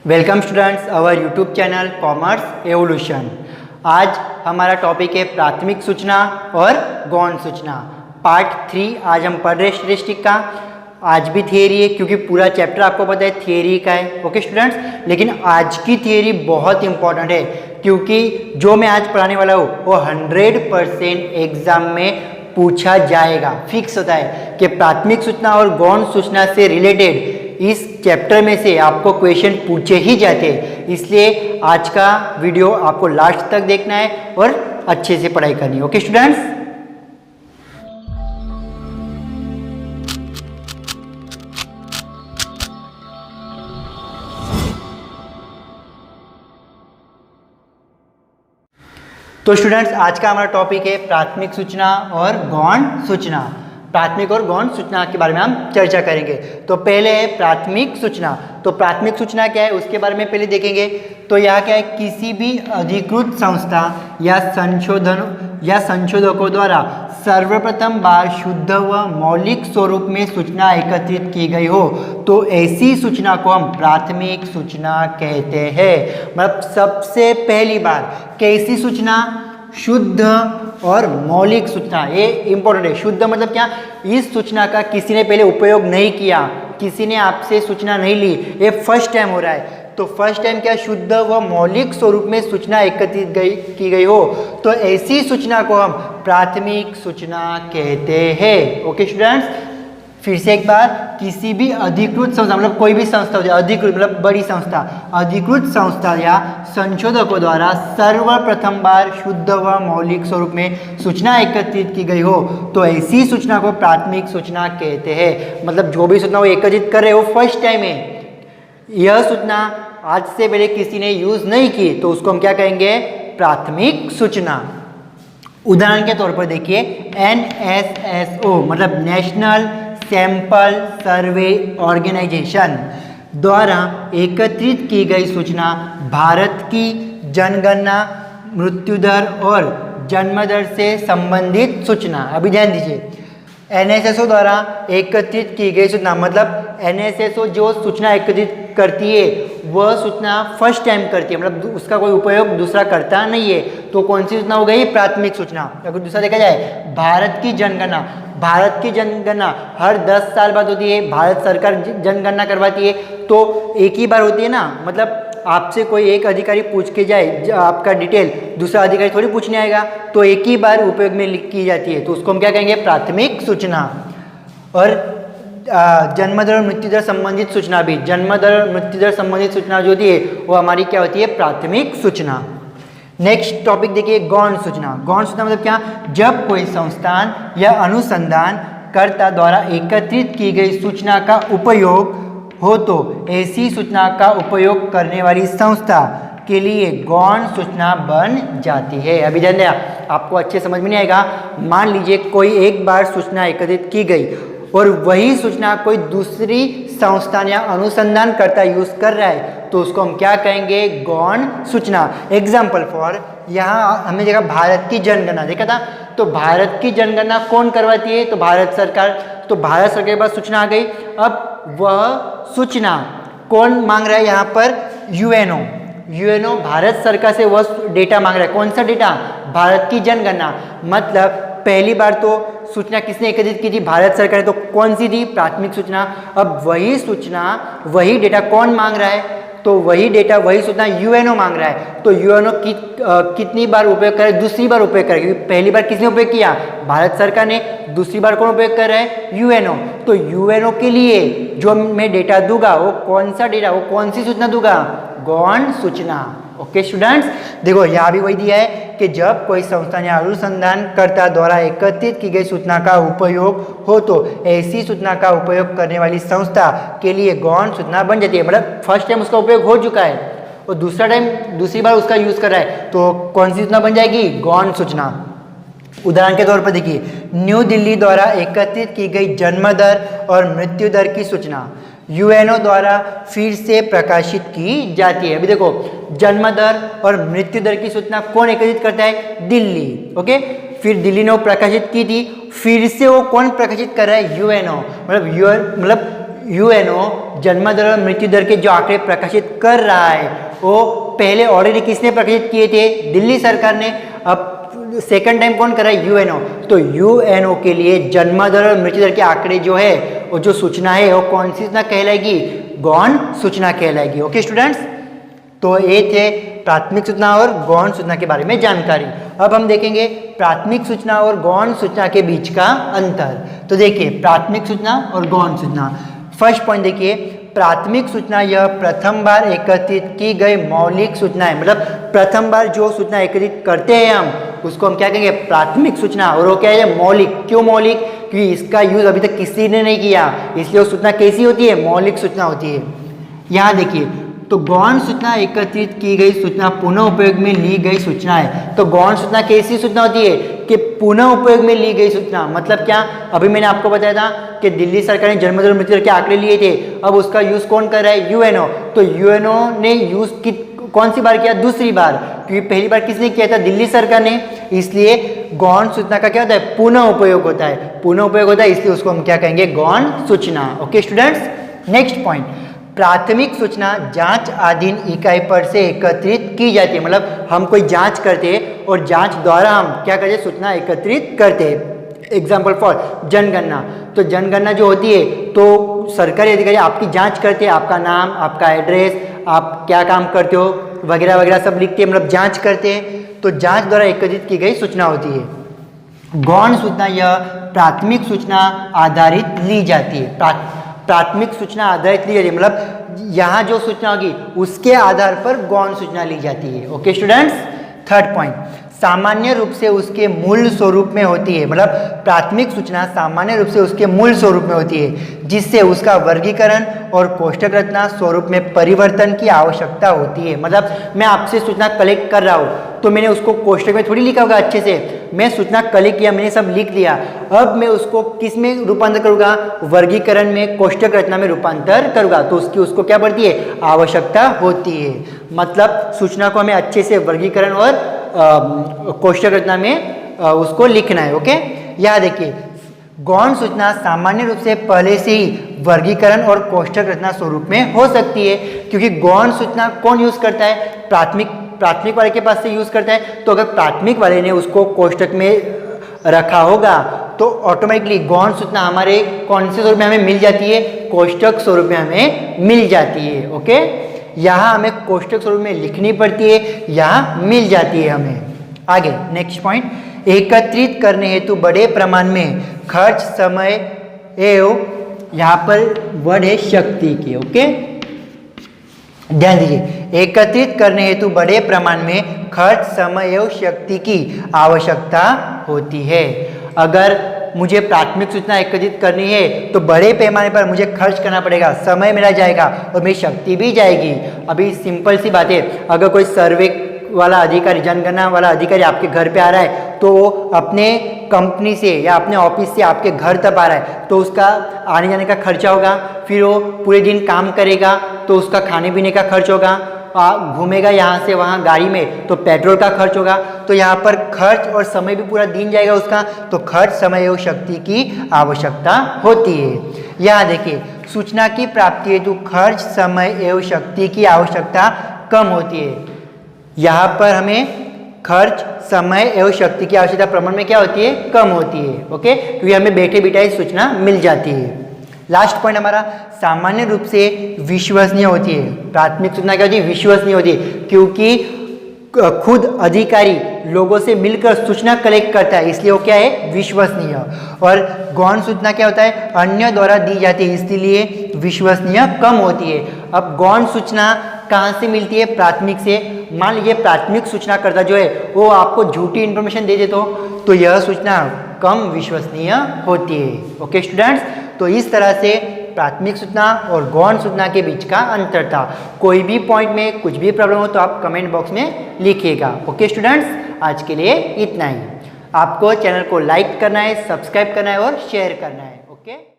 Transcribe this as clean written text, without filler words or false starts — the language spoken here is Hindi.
Welcome students our YouTube channel commerce evolution. आज हमारा टॉपिक है प्राथमिक सूचना और गौण सूचना पार्ट 3। आज हम पढ़ रहे हैं स्टैटिस्टिक का। आज भी थियरी है क्योंकि पूरा चैप्टर आपको पता है थियरी का है। ओके स्टूडेंट्स, लेकिन आज की थियरी बहुत इंपॉर्टेंट है क्योंकि जो मैं आज पढ़ाने वाला हूँ वो 100% एग्जाम में पूछा जाएगा। फिक्स होता है कि प्राथमिक सूचना और गौण सूचना से रिलेटेड इस चैप्टर में से आपको क्वेश्चन पूछे ही जाते हैं। इसलिए आज का वीडियो आपको लास्ट तक देखना है और अच्छे से पढ़ाई करनी है। ओके स्टूडेंट्स, तो स्टूडेंट्स आज का हमारा टॉपिक है प्राथमिक सूचना और गौण सूचना। प्राथमिक और गौण सूचना के बारे में हम चर्चा करेंगे। तो पहले है प्राथमिक सूचना। तो प्राथमिक सूचना क्या है उसके बारे में पहले देखेंगे। तो यह क्या है, किसी भी अधिकृत संस्था या संशोधकों द्वारा सर्वप्रथम बार शुद्ध व मौलिक स्वरूप में सूचना एकत्रित की गई हो तो ऐसी सूचना को हम प्राथमिक सूचना कहते हैं। मतलब सबसे पहली बार कैसी सूचना, शुद्ध और मौलिक सूचना। ये इंपॉर्टेंट है। शुद्ध मतलब क्या, इस सूचना का किसी ने पहले उपयोग नहीं किया, किसी ने आपसे सूचना नहीं ली, ये फर्स्ट टाइम हो रहा है। तो फर्स्ट टाइम क्या, शुद्ध व मौलिक स्वरूप में सूचना एकत्रित की गई हो तो ऐसी सूचना को हम प्राथमिक सूचना कहते हैं। ओके स्टूडेंट्स, फिर से एक बार, किसी भी अधिकृत संस्था मतलब कोई भी संस्था होती है, अधिकृत मतलब बड़ी संस्था, अधिकृत संस्था या संशोधकों द्वारा सर्वप्रथम बार शुद्ध व मौलिक स्वरूप में सूचना एकत्रित की गई हो तो ऐसी सूचना को प्राथमिक सूचना कहते हैं। मतलब जो भी सूचना वो एकत्रित कर रहे हो फर्स्ट टाइम है, यह सूचना आज से पहले किसी ने यूज नहीं की तो उसको हम क्या कहेंगे, प्राथमिक सूचना। उदाहरण के तौर पर देखिए, NSSO मतलब नेशनल सैंपल सर्वे ऑर्गेनाइजेशन द्वारा एकत्रित की गई सूचना भारत की जनगणना, मृत्यु दर और जन्म दर से संबंधित सूचना। अभी ध्यान दीजिए, NSSO द्वारा एकत्रित की गई सूचना मतलब NSSO जो सूचना एकत्रित करती है वह सूचना फर्स्ट टाइम करती है, मतलब उसका कोई उपयोग दूसरा करता नहीं है। तो कौन सी सूचना हो गई, प्राथमिक सूचना। अगर दूसरा देखा जाए, भारत की जनगणना, भारत की जनगणना हर 10 साल बाद होती है, भारत सरकार जनगणना करवाती है तो एक ही बार होती है ना। मतलब आपसे कोई एक अधिकारी पूछ के जाए आपका डिटेल, दूसरा अधिकारी थोड़ी पूछने आएगा, तो एक ही बार उपयोग में की जाती है तो उसको हम क्या कहेंगे, प्राथमिक सूचना। और जन्म दर और मृत्यु दर संबंधित सूचना भी, जन्म दर और मृत्यु दर संबंधित सूचना जो होती है वो हमारी क्या होती है, प्राथमिक सूचना। नेक्स्ट टॉपिक देखिए, गौण सूचना। गौण सूचना मतलब क्या, जब कोई संस्थान या अनुसंधान कर्ता द्वारा एकत्रित की गई सूचना का उपयोग हो तो ऐसी सूचना का उपयोग करने वाली संस्था के लिए गौण सूचना बन जाती है। अभी ध्यान दें, आपको अच्छे समझ में नहीं आएगा। मान लीजिए कोई एक बार सूचना एकत्रित की गई और वही सूचना कोई दूसरी संस्थान या अनुसंधान करता यूज कर रहा है तो उसको हम क्या कहेंगे, गौण सूचना। एग्जाम्पल फॉर, यहाँ हमने देखा भारत की जनगणना देखा था, तो भारत की जनगणना कौन करवाती है, तो भारत सरकार। तो भारत सरकार के पास सूचना आ गई, अब वह सूचना कौन मांग रहा है, यहाँ पर यूएनओ भारत सरकार से वह डेटा मांग रहा है। कौन सा डेटा, भारत की जनगणना। मतलब पहली बार तो सूचना किसने एकत्रित की थी, भारत सरकार ने, तो कौन सी थी, प्राथमिक सूचना। अब वही सूचना वही डेटा कौन मांग रहा है, तो वही डेटा वही सूचना यूएनओ मांग रहा है। तो यूएनओ कितनी बार उपयोग करे, दूसरी बार उपयोग करे, क्योंकि पहली बार किसने उपयोग किया, भारत सरकार ने, दूसरी बार कौन उपयोग कर रहा है, यूएनओ। तो यूएनओ के लिए जो मैं डेटा दूंगा वो कौन सा डेटा, वो कौन सी सूचना दूंगा, गौण सूचना। ओके स्टूडेंट्स, देखो यहाँ भी वही दिया है कि जब कोई संस्थान या अनुसंधानकर्ता द्वारा एकत्रित की गई सूचना का उपयोग हो तो ऐसी सूचना का उपयोग करने वाली संस्था के लिए गौण सूचना बन जाती है। मतलब फर्स्ट टाइम उसका उपयोग हो चुका है और दूसरी बार उसका यूज कर रहा है तो कौन सी सूचना बन जाएगी, गौण सूचना। उदाहरण के तौर पर देखिए, न्यू दिल्ली द्वारा एकत्रित की गई जन्म दर और मृत्यु दर की सूचना यूएनओ द्वारा फिर से प्रकाशित की जाती है। अभी देखो, जन्म दर और मृत्यु दर की सूचना कौन एकत्रित करता है, दिल्ली। ओके, फिर दिल्ली ने वो प्रकाशित की थी, फिर से वो कौन प्रकाशित कर रहा है, यूएनओ। मतलब यूएनओ जन्म दर और मृत्यु दर के जो आंकड़े प्रकाशित कर रहा है वो पहले ऑलरेडी किसने प्रकाशित किए थे? दिल्ली सरकार ने। अब सेकंड टाइम कौन कर रहा है? यूएनओ। तो यूएनओ के लिए जन्म दर और मृत्यु दर के आंकड़े जो है वो जो सूचना है वो कौन सी सूचना कहलाएगी? गौण सूचना कहलाएगी। ओके स्टूडेंट्स, तो ये थे प्राथमिक सूचना और गौण सूचना के बारे में जानकारी। अब हम देखेंगे प्राथमिक सूचना और गौण सूचना के बीच का अंतर। तो देखिए प्राथमिक सूचना और गौण सूचना। फर्स्ट पॉइंट देखिए, प्राथमिक सूचना यह प्रथम बार एकत्रित की गई मौलिक सूचना है। मतलब प्रथम बार जो सूचना एकत्रित करते हैं हम उसको हम क्या कहेंगे? प्राथमिक सूचना। और वो क्या है? मौलिक। क्यों मौलिक? क्योंकि इसका यूज अभी तक किसी ने नहीं किया, इसलिए वो सूचना कैसी होती है? मौलिक सूचना होती है। यहाँ देखिए, तो गौण सूचना एकत्रित की गई सूचना पुनः उपयोग में ली गई सूचना है। तो गौण सूचना कैसी सूचना होती है? कि पुनः उपयोग में ली गई सूचना। मतलब क्या? अभी मैंने आपको बताया था कि दिल्ली सरकार ने जन्म दर और मृत्यु दर के आंकड़े लिए थे। अब उसका यूज कौन कर रहा है? यूएनओ। तो यूएनओ ने यूज कौन सी बार किया? दूसरी बार। क्योंकि पहली बार किसने किया था? दिल्ली सरकार ने। इसलिए गौण सूचना का क्या होता है? पुनः उपयोग होता है। पुनः उपयोग होता है, इसलिए उसको हम क्या कहेंगे? गौण सूचना। ओके स्टूडेंट्स, नेक्स्ट पॉइंट, प्राथमिक सूचना जांच अधीन इकाई पर से एकत्रित की जाती है। मतलब हम कोई जांच करते हैं और जांच द्वारा हम क्या करते हैं? सूचना एकत्रित करते हैं। एग्जाम्पल फॉर जनगणना। तो जनगणना जो होती है तो सरकारी अधिकारी आपकी जांच करते हैं, आपका नाम, आपका एड्रेस, आप क्या काम करते हो वगैरह वगैरह सब लिखते हैं, मतलब जांच करते हैं। तो जांच द्वारा एकत्रित की गई सूचना होती है। गौण सूचना यह प्राथमिक सूचना आधारित ली जाती है। प्राथमिक सूचना आधारित ली जाती है, मतलब यहाँ जो सूचना होगी उसके आधार पर गौण सूचना ली जाती है। ओके स्टूडेंट्स, थर्ड पॉइंट, सामान्य रूप से उसके मूल स्वरूप में होती है। मतलब प्राथमिक सूचना सामान्य रूप से उसके मूल स्वरूप में होती है, जिससे उसका वर्गीकरण और कोष्ठक रचना स्वरूप में परिवर्तन की आवश्यकता होती है। मतलब मैं आपसे सूचना कलेक्ट कर रहा हूँ तो मैंने उसको कोष्ठक में थोड़ी लिखा होगा अच्छे से। मैं सूचना कलेक्ट किया, मैंने सब लिख लिया। अब मैं उसको किस में रूपांतर करूँगा? वर्गीकरण में, कोष्ठक रचना में रूपांतर करूँगा। तो उसको क्या पड़ती है? आवश्यकता होती है। मतलब सूचना को हमें अच्छे से वर्गीकरण और कोष्ठक रचना में उसको लिखना है। ओके, यहाँ देखिए, गौण सूचना सामान्य रूप से पहले से ही वर्गीकरण और कोष्ठक रचना स्वरूप में हो सकती है। क्योंकि गौण सूचना कौन यूज करता है? प्राथमिक वाले के पास से यूज करता है। तो अगर प्राथमिक वाले ने उसको कोष्ठक में रखा होगा तो ऑटोमेटिकली गौण सूचना हमारे कौन से स्वरूप में हमें मिल जाती है? कोष्ठक स्वरूप में हमें मिल जाती है। ओके, यहाँ हमें कोष्ठक स्वरूप में लिखनी पड़ती है, यहाँ मिल जाती है हमें। आगे नेक्स्ट पॉइंट, एकत्रित करने हेतु बड़े प्रमाण में खर्च, समय एवं, यहाँ पर वर्ड है शक्ति की। ओके, ध्यान दीजिए, एकत्रित करने हेतु बड़े प्रमाण में खर्च, समय एवं शक्ति की आवश्यकता होती है। अगर मुझे प्राथमिक सूचना एकत्रित करनी है तो बड़े पैमाने पर मुझे खर्च करना पड़ेगा, समय मेरा जाएगा और मेरी शक्ति भी जाएगी। अभी सिंपल सी बात है, अगर कोई सर्वे वाला अधिकारी, जनगणना वाला अधिकारी आपके घर पे आ रहा है तो वो अपने कंपनी से या अपने ऑफिस से आपके घर तक आ रहा है तो उसका आने जाने का खर्चा होगा। फिर वो पूरे दिन काम करेगा तो उसका खाने पीने का खर्च होगा, घूमेगा यहाँ से वहाँ गाड़ी में तो पेट्रोल का खर्च होगा। तो यहाँ पर खर्च और समय भी पूरा दिन जाएगा उसका। तो खर्च, समय एवं शक्ति की आवश्यकता होती है। यहाँ देखिए, सूचना की प्राप्ति हेतु खर्च, समय एवं शक्ति की आवश्यकता कम होती है। यहाँ पर हमें खर्च, समय एवं शक्ति की आवश्यकता प्रमाण में क्या होती है? कम होती है। ओके, क्योंकि हमें बैठे बिठाई सूचना मिल जाती है। लास्ट पॉइंट हमारा, सामान्य रूप से विश्वसनीय होती है। प्राथमिक सूचना क्या होती है? विश्वसनीय होती है, क्योंकि खुद अधिकारी लोगों से मिलकर सूचना कलेक्ट करता है, इसलिए वो क्या है? विश्वसनीय। और गौण सूचना क्या होता है? अन्य द्वारा दी जाती है, इसलिए विश्वसनीय कम होती है। अब गौण सूचना कहाँ से मिलती है? प्राथमिक से। मान लीजिए प्राथमिक सूचनाकर्ता जो है वो आपको झूठी इन्फॉर्मेशन दे देते हो तो यह सूचना कम विश्वसनीय होती है। ओके स्टूडेंट्स, तो इस तरह से प्राथमिक सूचना और गौण सूचना के बीच का अंतर था। कोई भी पॉइंट में कुछ भी प्रॉब्लम हो तो आप कमेंट बॉक्स में लिखिएगा। ओके स्टूडेंट्स, आज के लिए इतना ही। आपको चैनल को लाइक करना है, सब्सक्राइब करना है और शेयर करना है। ओके।